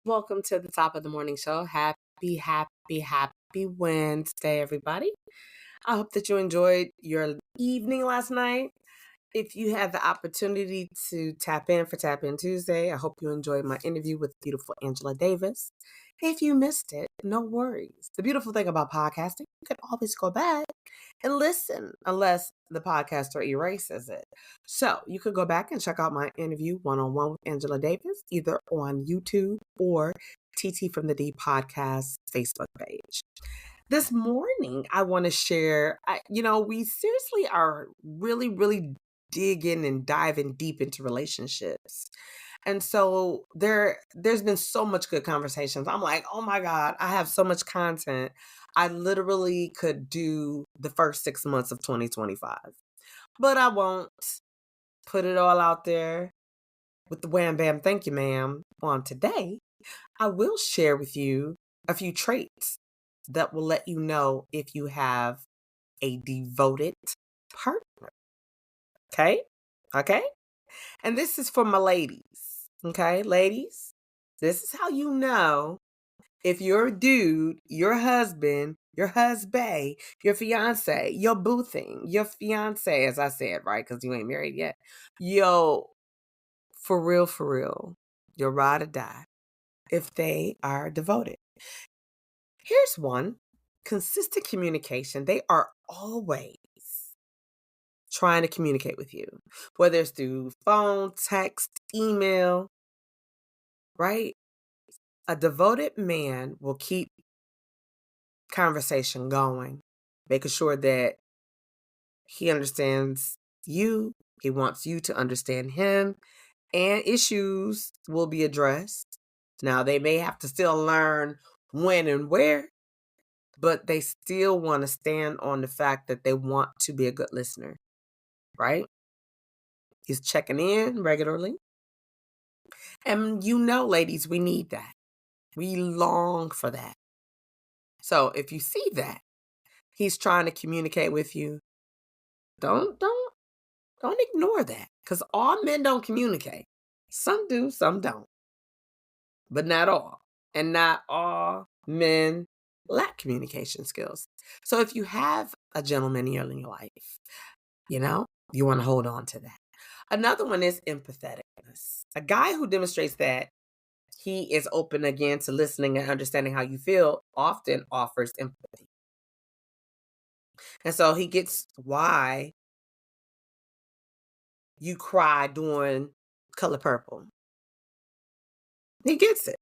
Welcome to the top of the morning show. Happy Wednesday, everybody. I hope that you enjoyed your evening last night. If you had the opportunity to tap in for Tap In Tuesday, I hope you enjoyed my interview with beautiful Angela Davis. If you missed it, no worries. The beautiful thing about podcasting, you can always go back and listen unless the podcaster erases it. So you could go back and check out my interview one-on-one with Angela Davis, either on YouTube or TT Podcast Facebook page. This morning, I want to share, we seriously are really digging and diving deep into relationships. And so there's been so much good conversations. I'm like, oh my God, I have so much content. I literally could do the first 6 months of 2025, but I won't put it all out there with the wham bam. Thank you, ma'am. On today, I will share with you a few traits that will let you know if you have a devoted partner. Okay? Okay? And this is for my ladies. Okay, ladies? This is how you know if your dude, your husband, your husband, your fiance, your boo thing, your fiance, as I said, right? Because you ain't married yet. Yo, for real, your ride or die if they are devoted. Here's one. Consistent communication. They are always trying to communicate with you, whether it's through phone, text, email, right? A devoted man will keep conversation going, making sure that he understands you, he wants you to understand him, and issues will be addressed. Now, they may have to still learn when and where, but they still want to stand on the fact that they want to be a good listener, right? He's checking in regularly. And ladies, we need that. We long for that. So if you see that he's trying to communicate with you, don't ignore that, because all men don't communicate. Some do, some don't, but not all. And not all men lack communication skills. So if you have a gentleman in your life, you want to hold on to that. Another one is empatheticness. A guy who demonstrates that he is open again to listening and understanding how you feel often offers empathy. And so he gets why you cry during Color Purple. He gets it,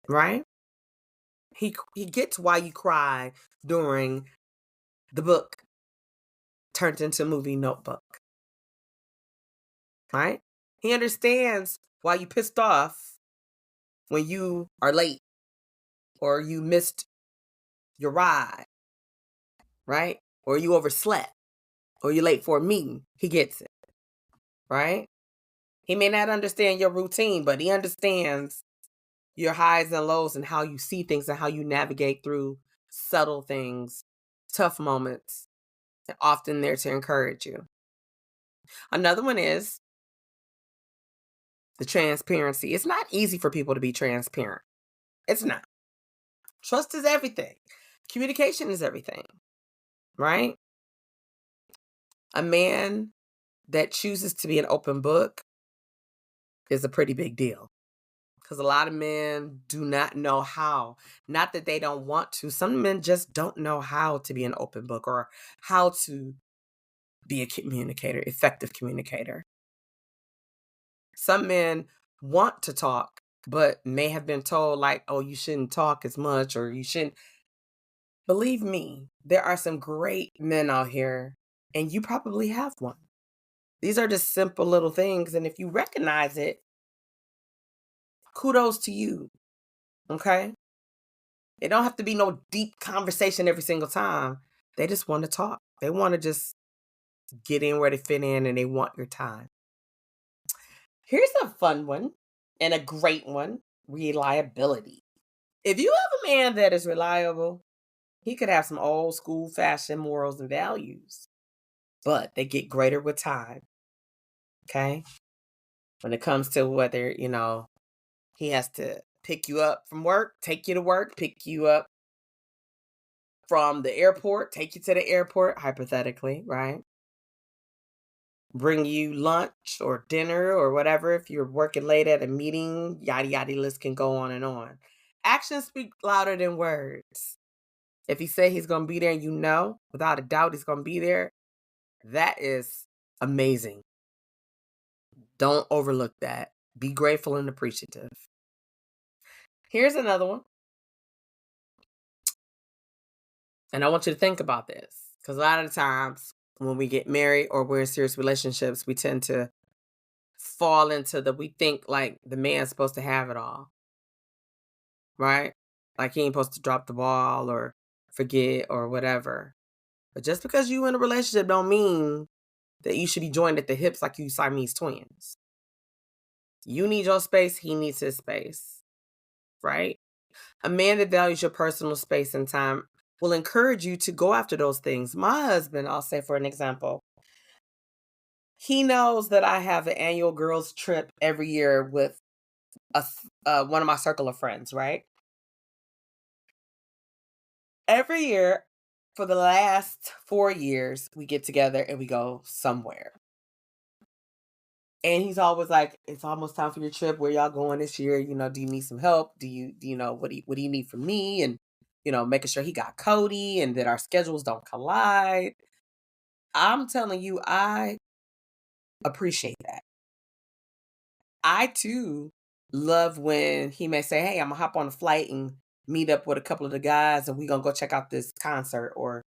right? He gets why you cry during the book turned into movie Notebook, right? He understands why you pissed off when you are late or you missed your ride, right? Or you overslept or you're late for a meeting. He gets it, right? He may not understand your routine, but he understands your highs and lows and how you see things and how you navigate through subtle things, tough moments, and often there to encourage you. Another one is the transparency. It's not easy for people to be transparent. It's not. Trust is everything. Communication is everything, right? A man that chooses to be an open book is a pretty big deal, because a lot of men do not know how. Not that they don't want to. Some men just don't know how to be an open book or how to be a communicator, effective communicator. Some men want to talk, but may have been told like, oh, you shouldn't talk as much, or you shouldn't. Believe me, there are some great men out here, and you probably have one. These are just simple little things, and if you recognize it, kudos to you, okay? It don't have to be no deep conversation every single time. They just want to talk. They want to just get in where they fit in, and they want your time. Here's a fun one and a great one: reliability. If you have a man that is reliable, he could have some old school fashioned morals and values, but they get greater with time. Okay? When it comes to whether, He has to pick you up from work, take you to work, pick you up from the airport, take you to the airport, hypothetically, right? Bring you lunch or dinner or whatever. If you're working late at a meeting, yada yada, list can go on and on. Actions speak louder than words. If he say he's going to be there and you know, without a doubt, he's going to be there, that is amazing. Don't overlook that. Be grateful and appreciative. Here's another one. And I want you to think about this, because a lot of the times when we get married or we're in serious relationships, we tend to fall into we think like the man's supposed to have it all, right? Like he ain't supposed to drop the ball or forget or whatever. But just because you in a relationship don't mean that you should be joined at the hips like you Siamese twins. You need your space, he needs his space, right? A man that values your personal space and time will encourage you to go after those things. My husband, I'll say for an example, he knows that I have an annual girls trip every year with one of my circle of friends, right? Every year for the last 4 years, we get together and we go somewhere. And he's always like, it's almost time for your trip. Where y'all going this year? You know, do you need some help? Do you know, what do you need from me? And, making sure he got Cody and that our schedules don't collide. I'm telling you, I appreciate that. I too love when he may say, hey, I'm gonna hop on a flight and meet up with a couple of the guys and we're gonna go check out this concert. Or,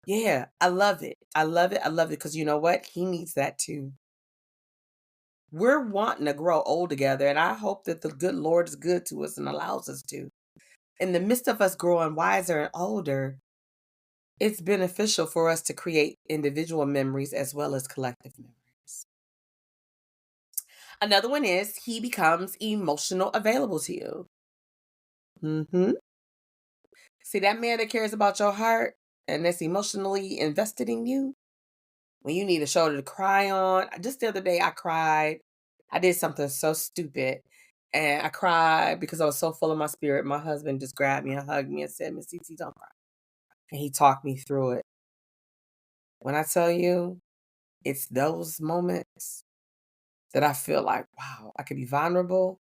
yeah, I love it. I love it. I love it because you know what? He needs that too. We're wanting to grow old together, and I hope that the good Lord is good to us and allows us to. In the midst of us growing wiser and older, it's beneficial for us to create individual memories as well as collective memories. Another one is he becomes emotional available to you. See, that man that cares about your heart and that's emotionally invested in you, when you need a shoulder to cry on. Just the other day, I cried. I did something so stupid. And I cried because I was so full of my spirit. My husband just grabbed me and hugged me and said, Miss Titi, don't cry. And he talked me through it. When I tell you, it's those moments that I feel like, wow, I can be vulnerable.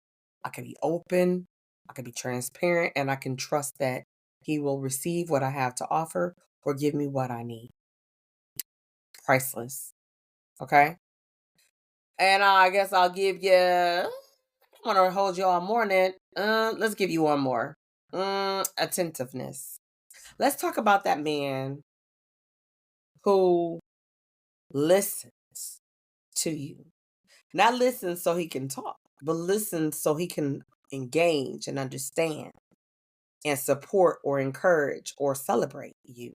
I can be open. I can be transparent. And I can trust that he will receive what I have to offer or give me what I need. Priceless. Okay? And I guess I'll give you, I want to hold you all morning. Let's give you one more. Attentiveness. Let's talk about that man who listens to you. Not listens so he can talk, but listens so he can engage and understand and support or encourage or celebrate you.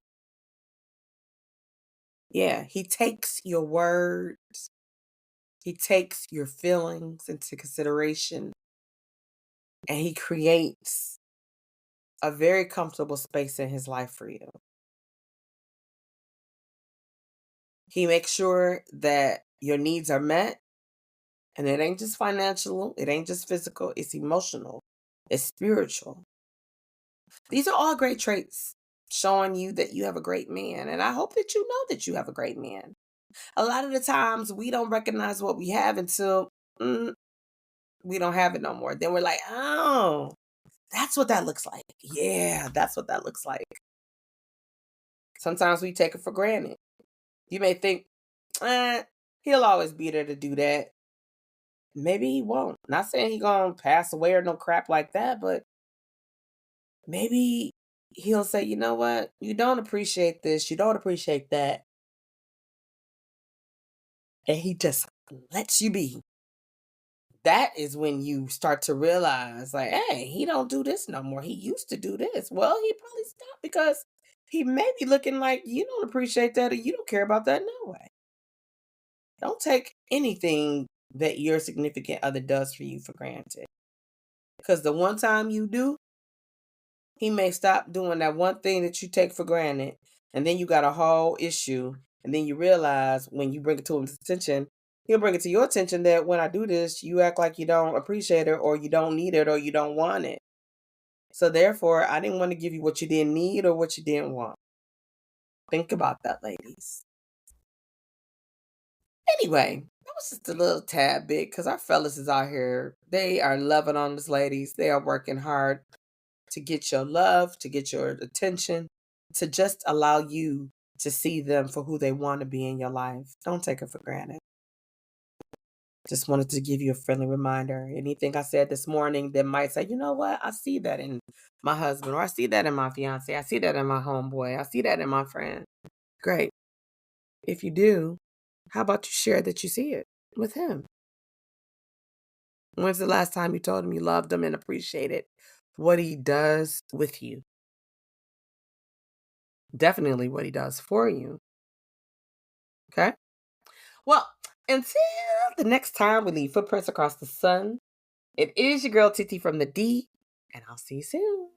Yeah, he takes your words, he takes your feelings into consideration, and he creates a very comfortable space in his life for you. He makes sure that your needs are met, and it ain't just financial, it ain't just physical, it's emotional, it's spiritual. These are all great traits showing you that you have a great man, and I hope that you know that you have a great man. A lot of the times we don't recognize what we have until we don't have it no more. Then we're like, oh, that's what that looks like. Yeah, that's what that looks like. Sometimes we take it for granted. You may think, he'll always be there to do that. Maybe he won't. Not saying he gonna pass away or no crap like that, but maybe he'll say, you know what? You don't appreciate this. You don't appreciate that. And he just lets you be. That is when you start to realize, like, hey, he don't do this no more. He used to do this. Well, he probably stopped because he may be looking like you don't appreciate that or you don't care about that no way. Don't take anything that your significant other does for you for granted. Because the one time you do, he may stop doing that one thing that you take for granted. And then you got a whole issue. And then you realize when you bring it to his attention, He'll bring it to your attention that when I do this, you act like you don't appreciate it or you don't need it or you don't want it. So therefore, I didn't want to give you what you didn't need or what you didn't want. Think about that, ladies. Anyway, that was just a little tad bit because our fellas is out here. They are loving on us, ladies. They are working hard to get your love, to get your attention, to just allow you to see them for who they want to be in your life. Don't take it for granted. Just wanted to give you a friendly reminder. Anything I said this morning that might say, you know what, I see that in my husband, or I see that in my fiance, I see that in my homeboy, I see that in my friend. Great. If you do, how about you share that you see it with him? When's the last time you told him you loved him and appreciated what he does with you? Definitely what he does for you. Okay? Well, until the next time we leave footprints across the sun, it is your girl TT from the D, and I'll see you soon.